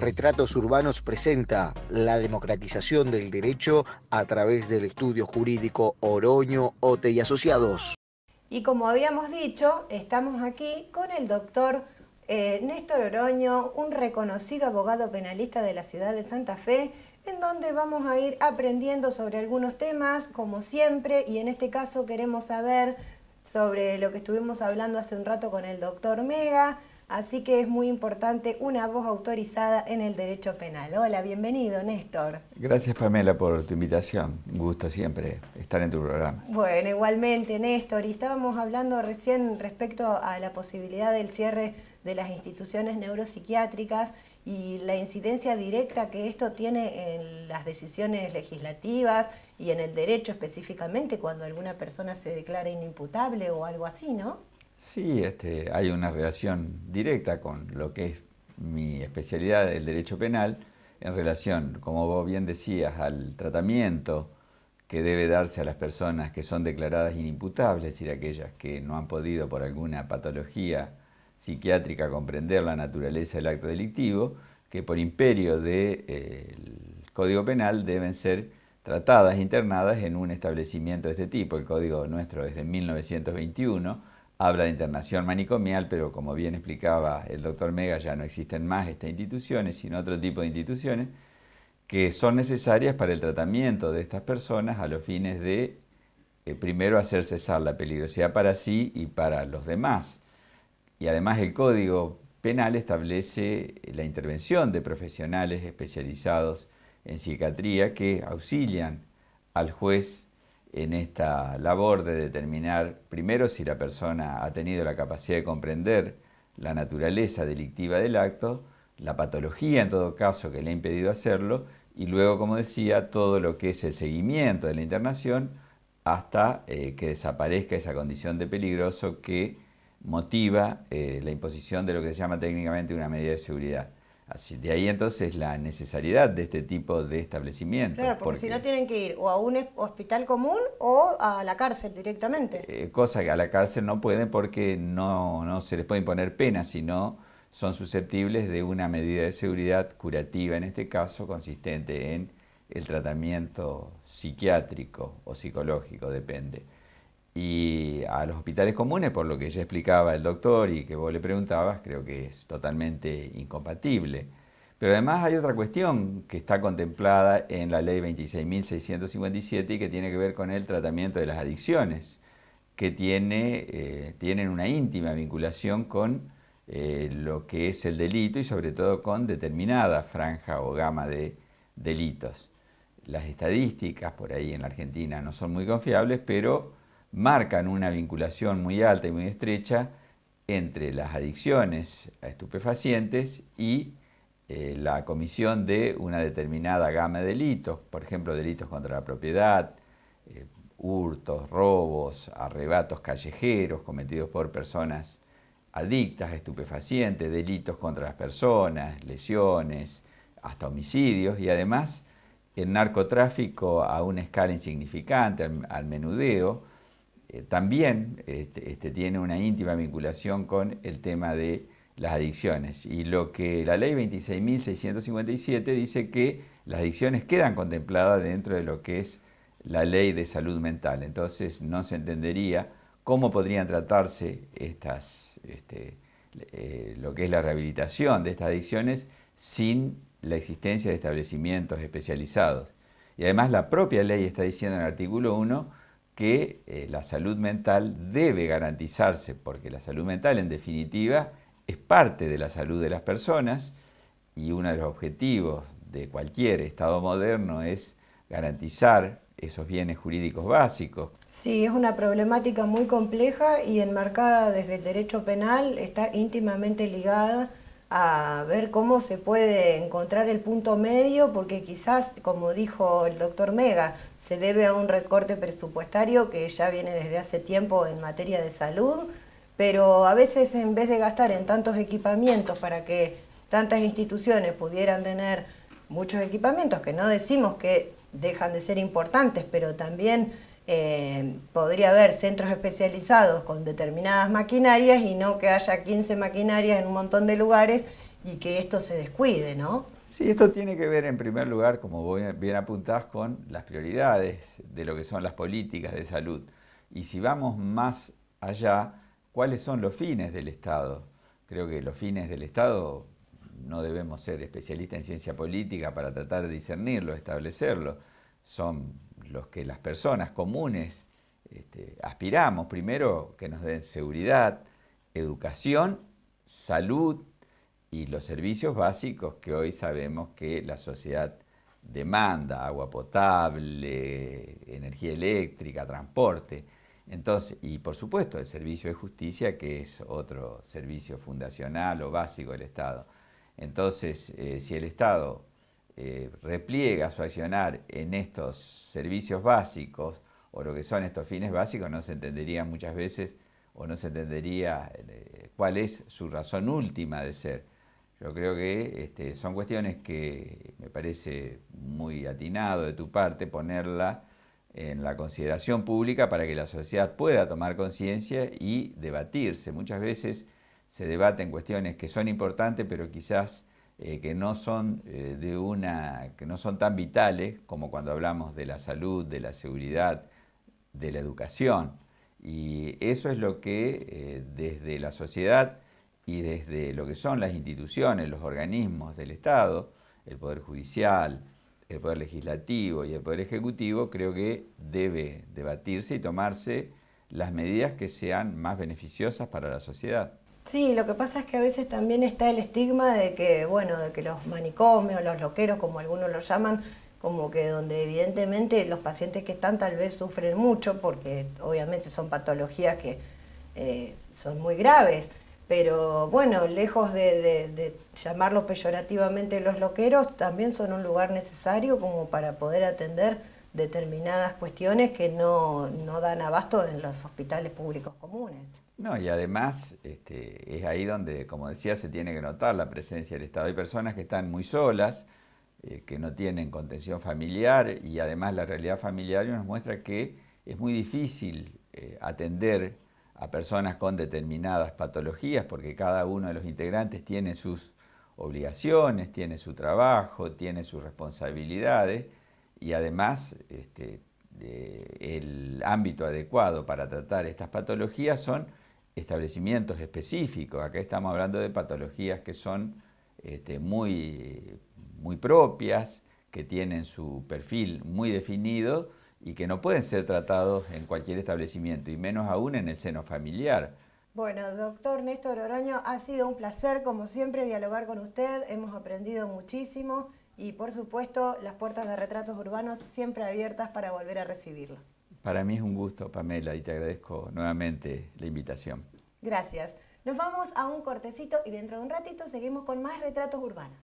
Retratos Urbanos presenta la democratización del derecho a través del estudio jurídico Oroño, Ote y Asociados. Y como habíamos dicho, estamos aquí con el doctor Néstor Oroño, un reconocido abogado penalista de la ciudad de Santa Fe, en donde vamos a ir aprendiendo sobre algunos temas, como siempre, y en este caso queremos saber sobre lo que estuvimos hablando hace un rato con el doctor Mega, así que es muy importante una voz autorizada en el derecho penal. Hola, bienvenido, Néstor. Gracias, Pamela, por tu invitación. Un gusto siempre estar en tu programa. Bueno, igualmente, Néstor, y estábamos hablando recién respecto a la posibilidad del cierre de las instituciones neuropsiquiátricas y la incidencia directa que esto tiene en las decisiones legislativas y en el derecho específicamente cuando alguna persona se declara inimputable o algo así, ¿no? Sí, hay una relación directa con lo que es mi especialidad, el derecho penal, en relación, como vos bien decías, al tratamiento que debe darse a las personas que son declaradas inimputables, es decir, aquellas que no han podido por alguna patología psiquiátrica comprender la naturaleza del acto delictivo, que por imperio del Código Penal deben ser tratadas, internadas en un establecimiento de este tipo. El Código nuestro es de 1921, habla de internación manicomial, pero como bien explicaba el doctor Mega, ya no existen más estas instituciones, sino otro tipo de instituciones que son necesarias para el tratamiento de estas personas a los fines de, primero, hacer cesar la peligrosidad para sí y para los demás. Y además el Código Penal establece la intervención de profesionales especializados en psiquiatría que auxilian al juez en esta labor de determinar, primero, si la persona ha tenido la capacidad de comprender la naturaleza delictiva del acto, la patología en todo caso que le ha impedido hacerlo, y luego, como decía, todo lo que es el seguimiento de la internación hasta que desaparezca esa condición de peligroso que motiva la imposición de lo que se llama técnicamente una medida de seguridad. Así, de ahí entonces la necesidad de este tipo de establecimientos. Claro, porque si no tienen que ir o a un hospital común o a la cárcel directamente. Cosa que a la cárcel no pueden porque no se les puede imponer pena, sino son susceptibles de una medida de seguridad curativa, en este caso consistente en el tratamiento psiquiátrico o psicológico, depende. Y a los hospitales comunes, por lo que ya explicaba el doctor y que vos le preguntabas, creo que es totalmente incompatible. Pero además hay otra cuestión que está contemplada en la ley 26.657 y que tiene que ver con el tratamiento de las adicciones, que tienen una íntima vinculación con lo que es el delito y sobre todo con determinada franja o gama de delitos. Las estadísticas por ahí en la Argentina no son muy confiables, pero marcan una vinculación muy alta y muy estrecha entre las adicciones a estupefacientes y la comisión de una determinada gama de delitos, por ejemplo, delitos contra la propiedad, hurtos, robos, arrebatos callejeros cometidos por personas adictas a estupefacientes, delitos contra las personas, lesiones, hasta homicidios, y además el narcotráfico a una escala insignificante, al menudeo, también tiene una íntima vinculación con el tema de las adicciones. Y lo que la ley 26.657 dice que las adicciones quedan contempladas dentro de lo que es la ley de salud mental. Entonces no se entendería cómo podrían tratarse lo que es la rehabilitación de estas adicciones sin la existencia de establecimientos especializados. Y además la propia ley está diciendo en el artículo 1 que la salud mental debe garantizarse, porque la salud mental en definitiva es parte de la salud de las personas y uno de los objetivos de cualquier Estado moderno es garantizar esos bienes jurídicos básicos. Sí, es una problemática muy compleja y enmarcada desde el derecho penal, está íntimamente ligada a ver cómo se puede encontrar el punto medio, porque quizás, como dijo el doctor Mega, se debe a un recorte presupuestario que ya viene desde hace tiempo en materia de salud, pero a veces en vez de gastar en tantos equipamientos para que tantas instituciones pudieran tener muchos equipamientos, que no decimos que dejan de ser importantes, pero también podría haber centros especializados con determinadas maquinarias y no que haya 15 maquinarias en un montón de lugares y que esto se descuide, ¿no? Sí, esto tiene que ver en primer lugar, como vos bien apuntás, con las prioridades de lo que son las políticas de salud. Y si vamos más allá, ¿cuáles son los fines del Estado? Creo que los fines del Estado no debemos ser especialistas en ciencia política para tratar de discernirlo, establecerlo. Son los que las personas comunes aspiramos. Primero, que nos den seguridad, educación, salud, y los servicios básicos que hoy sabemos que la sociedad demanda: agua potable, energía eléctrica, transporte. Entonces, y por supuesto el servicio de justicia, que es otro servicio fundacional o básico del Estado. Entonces, si el Estado repliega su accionar en estos servicios básicos, o lo que son estos fines básicos, no se entendería muchas veces, o no se entendería cuál es su razón última de ser. Yo creo que son cuestiones que me parece muy atinado de tu parte ponerla en la consideración pública para que la sociedad pueda tomar conciencia y debatirse. Muchas veces se debaten cuestiones que son importantes, pero quizás que no son que no son tan vitales como cuando hablamos de la salud, de la seguridad, de la educación. Y eso es lo que desde la sociedad y desde lo que son las instituciones, los organismos del Estado, el Poder Judicial, el Poder Legislativo y el Poder Ejecutivo, creo que debe debatirse y tomarse las medidas que sean más beneficiosas para la sociedad. Sí, lo que pasa es que a veces también está el estigma de que, bueno, de que los manicomios, los loqueros, como algunos los llaman, como que donde evidentemente los pacientes que están tal vez sufren mucho, porque obviamente son patologías que son muy graves, pero bueno, lejos de llamarlo peyorativamente los loqueros, también son un lugar necesario como para poder atender determinadas cuestiones que no dan abasto en los hospitales públicos comunes. No, y además es ahí donde, como decía, se tiene que notar la presencia del Estado. Hay personas que están muy solas, que no tienen contención familiar, y además la realidad familiar nos muestra que es muy difícil atender a personas con determinadas patologías, porque cada uno de los integrantes tiene sus obligaciones, tiene su trabajo, tiene sus responsabilidades, y además el ámbito adecuado para tratar estas patologías son establecimientos específicos. Acá estamos hablando de patologías que son muy propias, que tienen su perfil muy definido y que no pueden ser tratados en cualquier establecimiento, y menos aún en el seno familiar. Bueno, doctor Néstor Oroño, ha sido un placer, como siempre, dialogar con usted. Hemos aprendido muchísimo y, por supuesto, las puertas de Retratos Urbanos siempre abiertas para volver a recibirlo. Para mí es un gusto, Pamela, y te agradezco nuevamente la invitación. Gracias. Nos vamos a un cortecito y dentro de un ratito seguimos con más Retratos Urbanos.